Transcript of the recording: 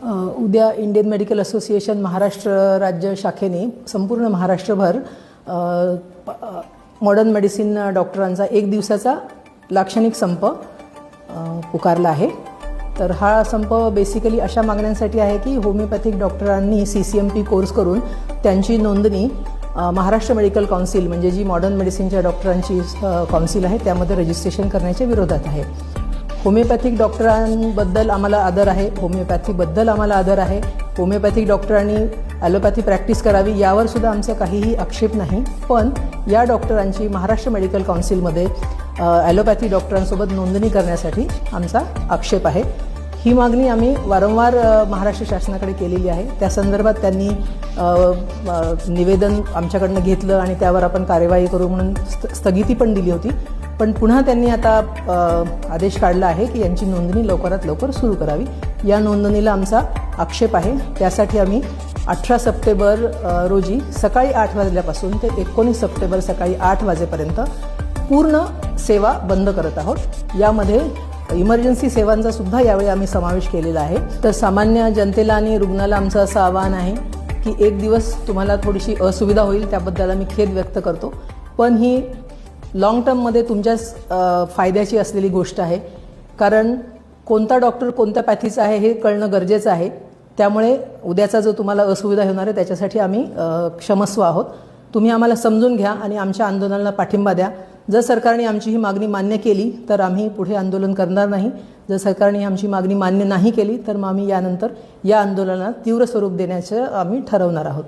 उद्या Indian medical association Maharashtra राज्य शाखेने संपूर्ण महाराष्ट्रभर मॉडर्न मेडिसिन डॉक्टरांचा एक दिवसाचा लाक्षणिक संप पुकारला आहे। तर हा संप बेसिकली अशा मागण्यांसाठी आहे की होमिओपॅथिक डॉक्टरांनी CCMP कोर्स करून त्यांची नोंदणी महाराष्ट्र मेडिकल काउन्सिल म्हणजे जी मॉडर्न मेडिसिनच्या डॉक्टरांची काउन्सिल आहे त्यामध्ये रजिस्ट्रेशन करण्याच्या विरोधात आहे। होमिओपॅथिक डॉक्टरांबद्दल आम्हाला आदर आहे, होमिओपॅथीबद्दल आम्हाला आदर आहे। होमिओपॅथिक डॉक्टरांनी ॲलोपॅथी प्रॅक्टिस करावी यावर सुद्धा आमचा काहीही आक्षेप नाही, पण या डॉक्टरांची महाराष्ट्र मेडिकल काउन्सिलमध्ये ॲलोपॅथी डॉक्टरांसोबत नोंदणी करण्यासाठी आमचा आक्षेप आहे। ही मागणी आम्ही वारंवार महाराष्ट्र शासनाकडे केलेली आहे। त्या संदर्भात त्यांनी निवेदन आमच्याकडनं घेतलं आणि त्यावर आपण कार्यवाही करू म्हणून स्थगिती पण दिली होती, पण पुन्हा त्यांनी आता आदेश काढला आहे की यांची नोंदणी लवकरात लवकर सुरू करावी। या नोंदणीला आमचा आक्षेप आहे। त्यासाठी आम्ही 18 सप्टेंबर रोजी सकाळी 8 वाजल्यापासून ते 19 सप्टेंबर सकाळी 8 वाजेपर्यंत पूर्ण सेवा बंद करत आहोत। यामध्ये इमर्जन्सी सेवांचा सुद्धा यावेळी आम्ही समावेश केलेला आहे। तर सामान्य जनतेला आणि रुग्णाला आमचं असं आवाहन आहे की एक दिवस तुम्हाला थोडीशी असुविधा होईल, त्याबद्दल आम्ही खेद व्यक्त करतो, पण ही लॉंग टर्ममध्ये तुमच्याच फायद्याची असलेली गोष्ट आहे। कारण कोणता डॉक्टर कोणत्या पॅथीचा आहे हे कळणं गरजेचं आहे। त्यामुळे उद्याचा जो तुम्हाला असुविधा होणार आहे त्याच्यासाठी आम्ही क्षमस्व आहोत। तुम्ही आम्हाला समजून घ्या आणि आमच्या आंदोलनाला पाठिंबा द्या। जर सरकारने आमची ही मागणी मान्य केली तर आम्ही पुढे आंदोलन करणार नाही, जर सरकारने आमची मागणी मान्य नाही केली तर मग आम्ही यानंतर या आंदोलनाला तीव्र स्वरूप देण्याचं आम्ही ठरवणार आहोत।